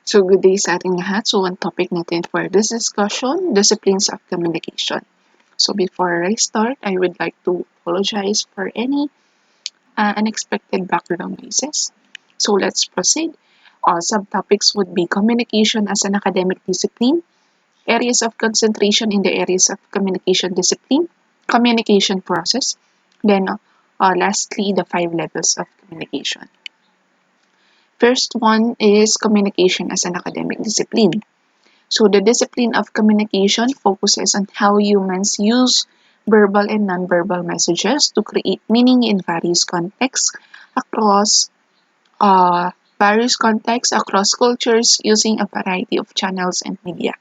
So good day sa ating lahat. So ang topic natin for this discussion, disciplines of communication. So before I start, I would like to apologize for any unexpected background noises. So let's proceed. Subtopics would be communication as an academic discipline, areas of concentration in the areas of communication discipline, communication process, then lastly, the 5 levels of communication. First one is communication as an academic discipline. So the discipline of communication focuses on how humans use verbal and nonverbal messages to create meaning in across various contexts across cultures using a variety of channels and media.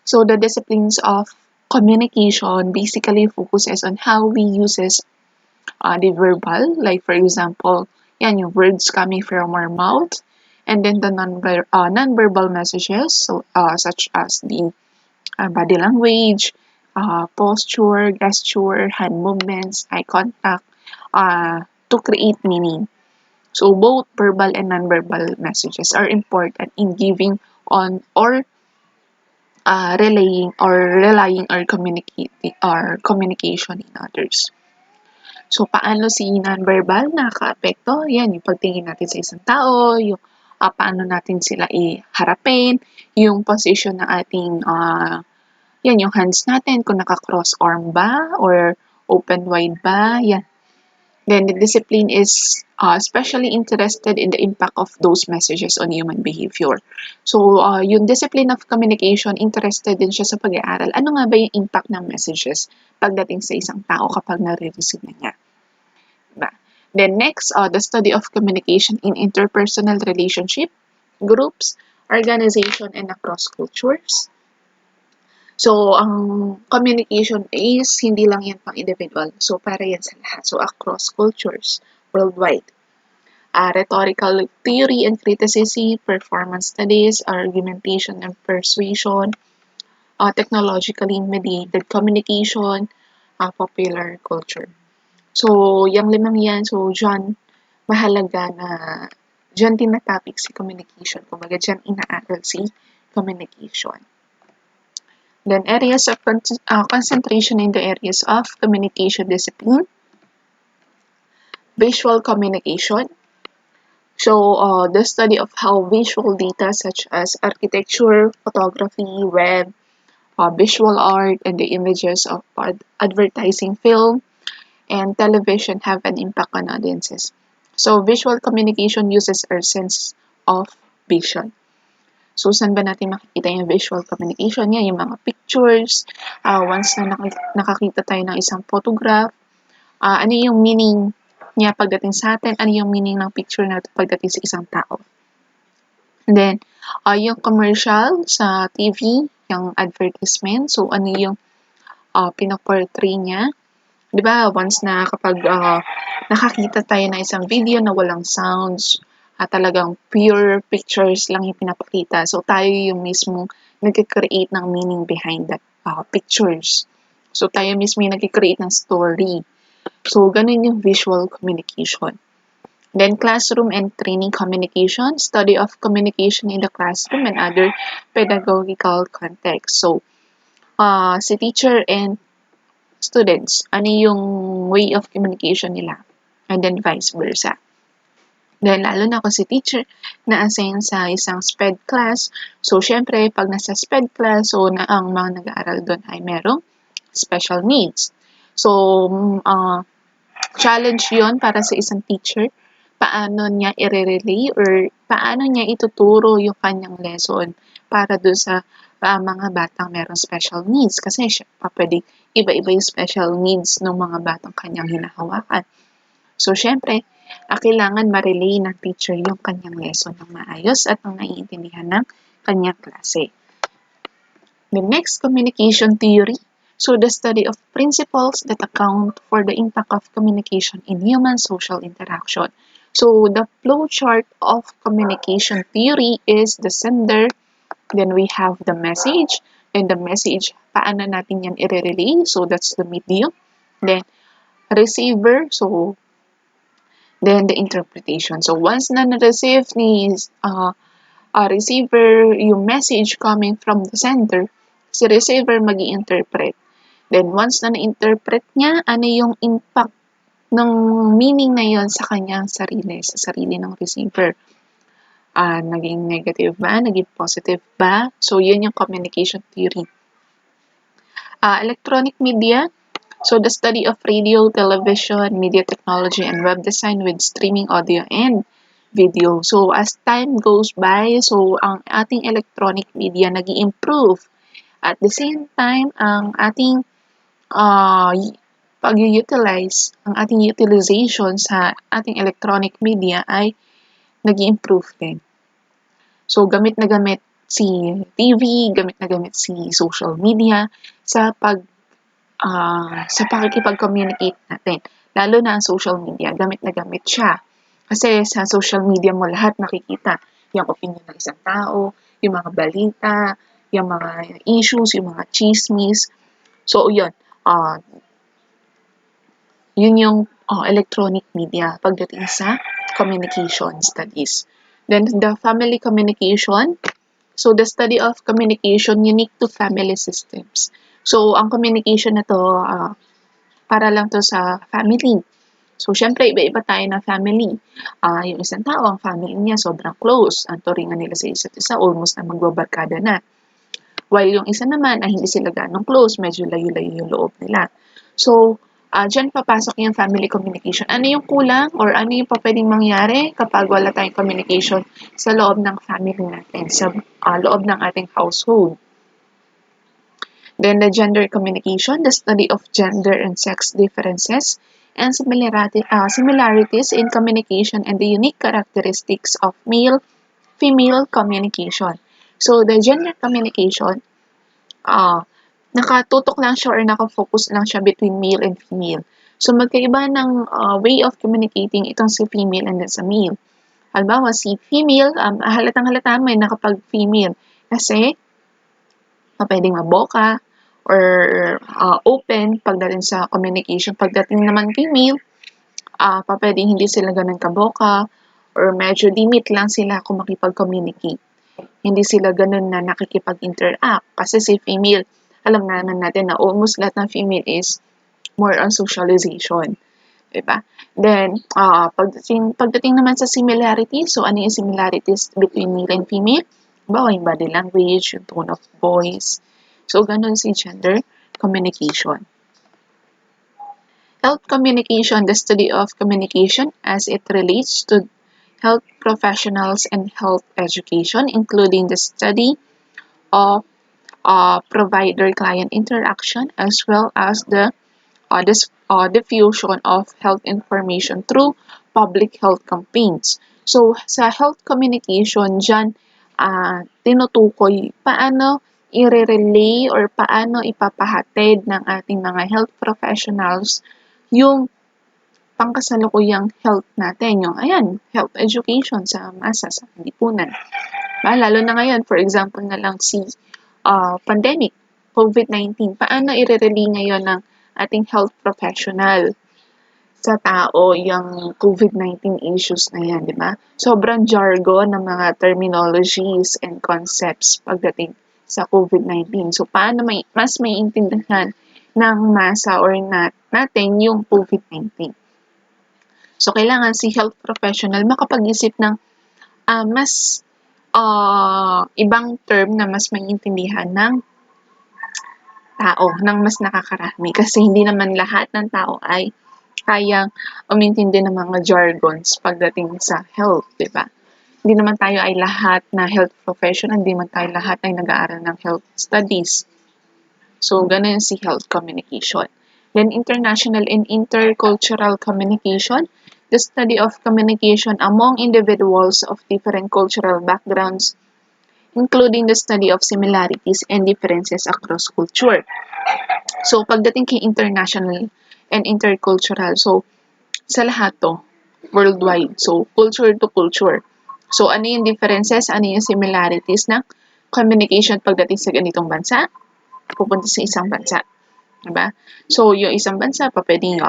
So the disciplines of communication basically focuses on how we uses the verbal, like for example, yan yung words coming from our mouth, and then the non-verbal messages, so such as the body language, posture, gesture, hand movements, eye contact, to create meaning. So both verbal and non-verbal messages are important in giving on or relying or communicating or communication in others. So, paano si non-verbal nakakaapekto? Yan, yung pagtingin natin sa isang tao, yung paano natin sila iharapin, yung position ng ating, yan, yung hands natin, kung naka-cross arm ba or open wide ba, yan. Then, the discipline is especially interested in the impact of those messages on human behavior. So, yung discipline of communication, interested din siya sa pag-aaral. Ano nga ba yung impact ng messages pagdating sa isang tao kapag nare-receive na niya? Diba? Then next, the study of communication in interpersonal relationship, groups, organization, and across cultures. So, ang communication is hindi lang yan pang individual. So, para yan sa lahat. So, across cultures, worldwide. Rhetorical theory and criticism, performance studies, argumentation and persuasion, technologically mediated communication, popular culture. So, yung limang yan, so dyan, mahalaga na dyan din na topic si communication. Kumbaga, dyan inaaral si communication. Then, areas of concentration in the areas of communication discipline. Visual communication. So, the study of how visual data such as architecture, photography, web, visual art, and the images of advertising film, and television have an impact on audiences. So, visual communication uses our sense of vision. So, saan ba natin makikita yung visual communication? Yan, yung mga pictures. Once na nakakita tayo ng isang photograph, ano yung meaning niya pagdating sa atin? Ano yung meaning ng picture na pagdating sa isang tao? And then, yung commercial sa TV, yung advertisement. So, ano yung pinaportray niya? Diba, once na kapag nakakita tayo ng isang video na walang sounds, talagang pure pictures lang yung pinapakita. So, tayo yung mismo nag-create ng meaning behind that pictures. So, tayo mismo yung nag-create ng story. So, ganun yung visual communication. Then, classroom and training communication, study of communication in the classroom and other pedagogical contexts. So, si teacher and students, ano yung way of communication nila, and then vice versa. Then, lalo na kung si teacher na-assign sa isang SPED class, so syempre, pag nasa SPED class, so na ang mga nag-aaral doon ay merong special needs. So, challenge yon para sa isang teacher, paano niya i-relay or paano niya ituturo yung kanyang lesson para doon sa mga batang merong special needs. Kasi pwedeng iba-iba yung special needs ng mga batang kanyang hinahawakan. So, syempre, kailangan ma-relay ng teacher yung kanyang lesson ng maayos at ng naiintindihan ng kanyang klase. The next, communication theory. So, the study of principles that account for the impact of communication in human social interaction. So, the flow chart of communication theory is the sender, then we have the message, then the message, paano natin yan i-relay? So, that's the medium. Then, receiver, so, Then the interpretation. So once na na-receive ni receiver yung message coming from the sender, si receiver mag-i-interpret. Then once na na-interpret niya, ano yung impact ng meaning na yon sa kanyang sarili, sa sarili ng receiver. Naging negative ba? Naging positive ba? So, yun yung communication theory. Electronic media. So, the study of radio, television, media technology, and web design with streaming audio and video. So, as time goes by, so ang ating electronic media nag-i-improve. At the same time, ang ating pag-utilize, ang ating utilization sa ating electronic media ay nag-i-improve din. So, gamit na gamit si TV, gamit na gamit si social media sa pakikipag-communicate natin. Lalo na ang social media, gamit na gamit siya. Kasi sa social media mo lahat nakikita. Yung opinion ng isang tao, yung mga balita, yung mga issues, yung mga chismis. So, yun. Yun yung electronic media pagdating sa communication studies. Then, the family communication. So, the study of communication unique to family systems. So, ang communication na to, para lang to sa family. So, syempre, iba-iba tayo na family. Yung isang tao, ang family niya sobrang close. Ang turingan nila sa isa't isa, almost na magbabarkada na. While yung isa naman, ay hindi sila ganong close, medyo layo-layo yung loob nila. So, dyan papasok yung family communication. Ano yung kulang or ano yung pwedeng mangyari kapag wala tayong communication sa loob ng family natin, sa loob ng ating household. Then the gender communication, the study of gender and sex differences and similarities in communication and the unique characteristics of male-female communication. So the gender communication, nakatutok lang siya or nakafocus lang siya between male and female. So magkaiba ng way of communicating itong si female and then sa male. Halimbawa, si female, halatang-halata may nakapag-female kasi pwedeng maboka or open pagdating sa communication. Pagdating naman kay male, pwedeng hindi sila ganun kaboka or medyo limit lang sila kung makipag-communicate. Hindi sila ganun na nakikipag-interact. Kasi si female, alam naman natin na almost lahat ng female is more on socialization. Diba? Then, pagdating naman sa similarities, so ano yung similarities between male and female? Bawa yung body language, yung tone of voice. So, ganun si gender communication. Health communication, the study of communication as it relates to health professionals and health education, including the study of provider-client interaction as well as the diffusion of health information through public health campaigns. So, sa health communication, dyan, tinutukoy paano i-relay or paano ipapahatid ng ating mga health professionals yung pangkasalukuyang health natin, yung health education sa masa, sa lipunan. Lalo na ngayon, for example na lang si pandemic, COVID-19, paano i-relay ngayon ng ating health professional sa tao yung COVID-19 issues na yan, di ba? Sobrang jargon ng mga terminologies and concepts pagdating sa COVID-19. So, paano mas maiintindihan ng masa or natin yung COVID-19? So, kailangan si health professional makapag-isip ng mas ibang term na mas maiintindihan ng tao, ng mas nakakarami. Kasi hindi naman lahat ng tao ay kayang umintindi ng mga jargons pagdating sa health, di ba? Hindi naman tayo ay lahat na health professional, hindi naman tayo lahat ay nag-aaral ng health studies. So, ganun si health communication. Then, international and intercultural communication, the study of communication among individuals of different cultural backgrounds, including the study of similarities and differences across culture. So, pagdating kay international and intercultural, so, sa lahat to, worldwide. So, culture to culture. So, ano yung differences, ano yung similarities ng communication pagdating sa ganitong bansa, pupunta sa isang bansa. Diba? So, yung isang bansa, pwedeng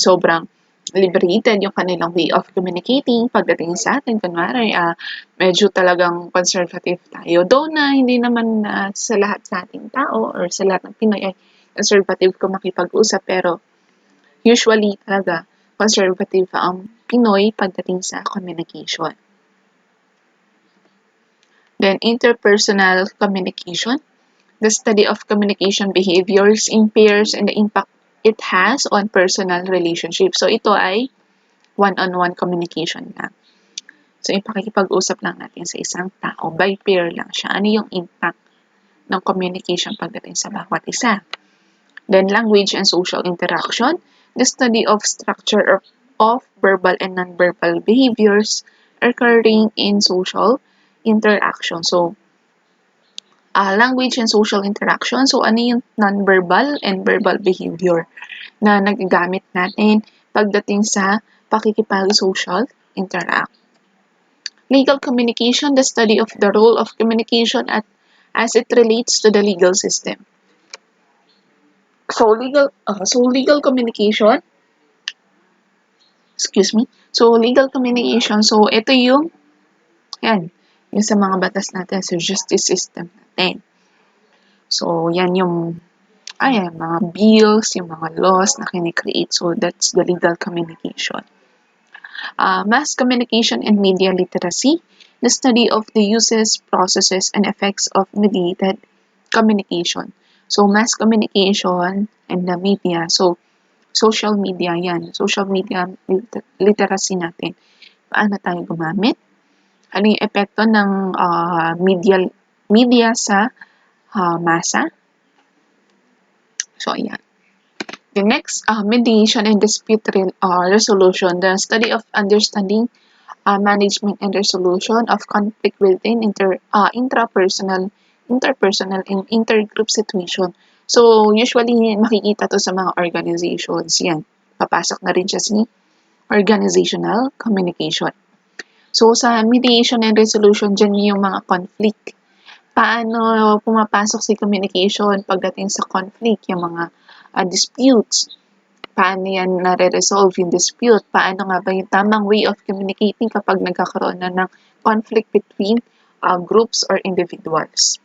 sobrang liberated yung kanilang way of communicating pagdating sa atin. Kunwari, medyo talagang conservative tayo. Though na hindi naman sa lahat sa ating tao or sa lahat ng Pinoy ay conservative kung makipag-usap, pero usually talaga conservative ang Pinoy pagdating sa communication. Then, interpersonal communication, the study of communication behaviors in pairs and the impact it has on personal relationships. So, ito ay one-on-one communication lang. So, yung pakikipag-usap lang natin sa isang tao, by pair lang siya. Ano yung impact ng communication pagdating sa bawat isa? Then, language and social interaction, the study of structure of verbal and non-verbal behaviors occurring in social interaction. So, language and social interaction. So, ano yung non-verbal and verbal behavior na nagagamit natin pagdating sa pakikipag-social interact. Legal communication, the study of the role of communication as it relates to the legal system. So, legal communication, excuse me. So, legal communication, so ito yung sa mga batas natin, sa justice system natin. So, yan yung mga bills, yung mga laws na kinikreate. So, that's the legal communication. Mass communication and media literacy, the study of the uses, processes, and effects of mediated communication. So, mass communication and the media. So, social media yan. Social media literacy natin. Paano tayo gumamit? Ano yung epekto ng media sa masa? So, ayan. The next, mediation and dispute resolution, the study of understanding, management and resolution of conflict within interpersonal and intergroup situation. So, usually, makikita to sa mga organizations. Yan. Papasok na rin siya sa organizational communication. So, sa mediation and resolution, dyan yung mga conflict. Paano pumapasok si communication pagdating sa conflict, yung mga disputes? Paano yan nare-resolve yung dispute? Paano nga ba yung tamang way of communicating kapag nagkakaroon na ng conflict between groups or individuals?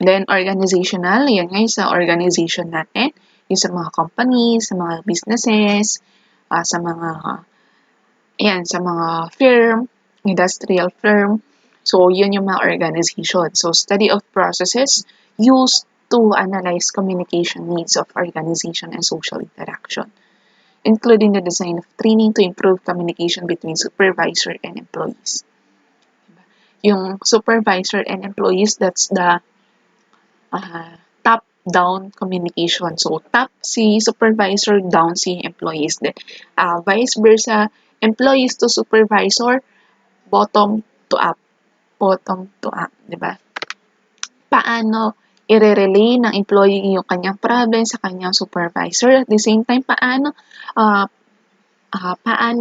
Then, organizational, yan nga sa organization natin, yung sa mga companies, sa mga businesses, sa mga firm, industrial firm. So, yun yung mga organization. So, study of processes used to analyze communication needs of organization and social interaction, including the design of training to improve communication between supervisor and employees. Yung supervisor and employees, that's the top-down communication. So, top si supervisor, down si employees. Then, vice versa, employees to supervisor, bottom to up. Bottom to up, di ba? Paano i-relay ng employee yung kanyang problem sa kanyang supervisor? At the same time, paano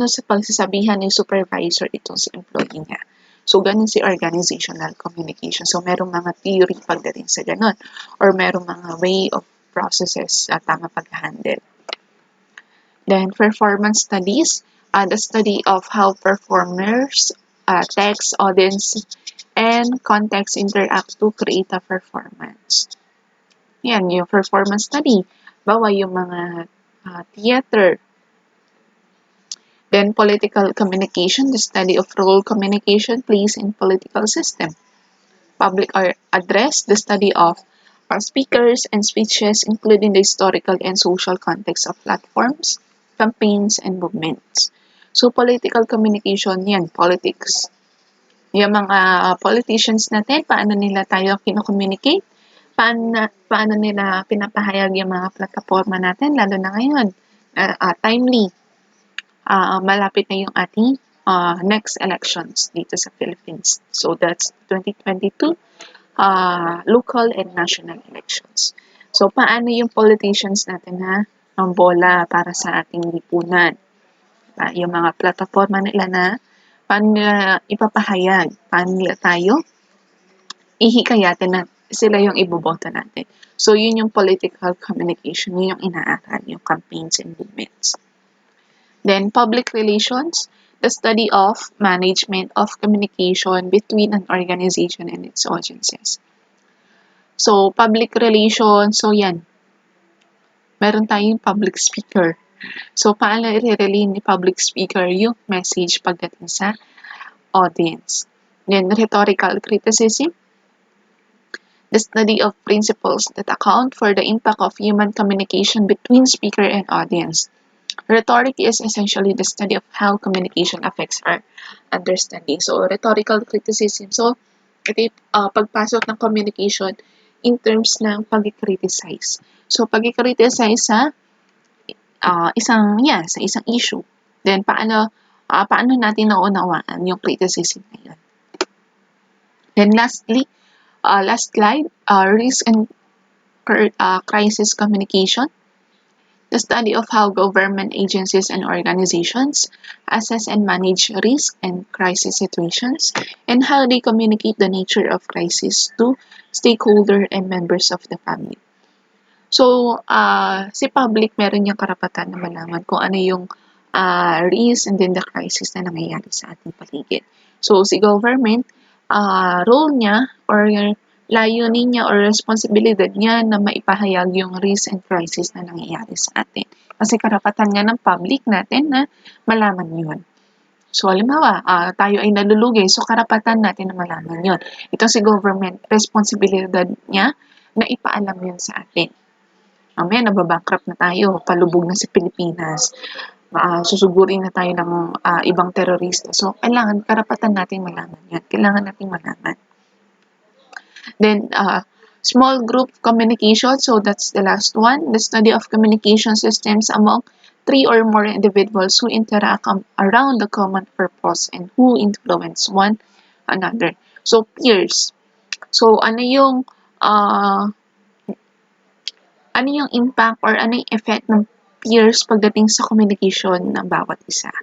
sa pagsasabihan ng supervisor itong si employee niya? So, ganun si organizational communication. So, merong mga theory pagdating sa ganun. Or merong mga way of processes at tama pag-handle. Then, performance studies, the study of how performers, text, audience, and context interact to create a performance. Yan, yung performance study. Bawa yung mga theater. Then, political communication, the study of role communication plays in political system. Public address, the study of speakers and speeches, including the historical and social context of platforms, campaigns, and movements. So, political communication, yan, politics. Yung mga politicians natin, paano nila tayo kino-communicate? Paano nila pinapahayag yung mga plataforma natin, lalo na ngayon, timely. Malapit na yung ating next elections dito sa Philippines. So, that's 2022 local and national elections. So, paano yung politicians natin ang bola para sa ating lipunan? Yung mga plataforma nila paano nila ipapahayag? Paano nila tayo ihikayatin na sila yung iboboto natin? So, yun yung political communication, yun yung inaaral, yung campaigns and movements. Then public relations, the study of management of communication between an organization and its audiences. So public relations, so yan, meron tayong public speaker. So paano i-relay ni public speaker yung message pagdating sa audience. Then rhetorical criticism, the study of principles that account for the impact of human communication between speaker and audience. Rhetoric is essentially the study of how communication affects our understanding. So, rhetorical criticism. So, ito pagpasok ng communication in terms ng pag-criticize. So, pag-criticize sa sa isang issue. Then, paano natin naunawaan yung criticism na yun. Then, lastly, last slide, risk and crisis communication. The study of how government agencies and organizations assess and manage risk and crisis situations, and how they communicate the nature of crisis to stakeholders and members of the public. So, si public meron niyang karapatan na malaman kung ano yung risk and then the crisis na nangyayari sa ating paligid. So, si government, role niya or layunin niya or responsibilidad niya na maipahayag yung risk and crisis na nangyayari sa atin. Kasi karapatan nga ng public natin na malaman yun. So, halimbawa, tayo ay nalulugi, so karapatan natin na malaman yun. Ito si government, responsibilidad niya na ipaalam yun sa atin. Mamaya, nababankrupt na tayo, palubog na sa Pilipinas, susugurin na tayo ng ibang terorista. So, karapatan natin malaman yun. Kailangan natin malaman. Then, small group communication. So, that's the last one. The study of communication systems among 3 or more individuals who interact around the common purpose and who influence one another. So, peers. So, ano yung impact or ano yung effect ng peers pagdating sa communication ng bawat isa?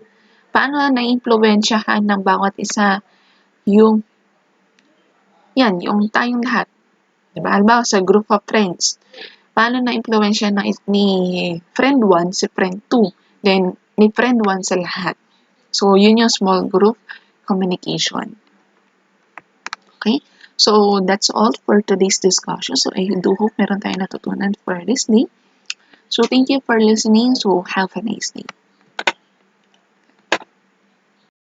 Paano na-influensyahan ng bawat isa yung tayong lahat? Diba? Halimbawa, sa group of friends, paano na-influensya ni friend 1 si friend 2, then ni friend 1 sa lahat. So, yun yung small group communication. Okay? So, that's all for today's discussion. So, I do hope meron tayong natutunan for this day. So, thank you for listening. So, have a nice day.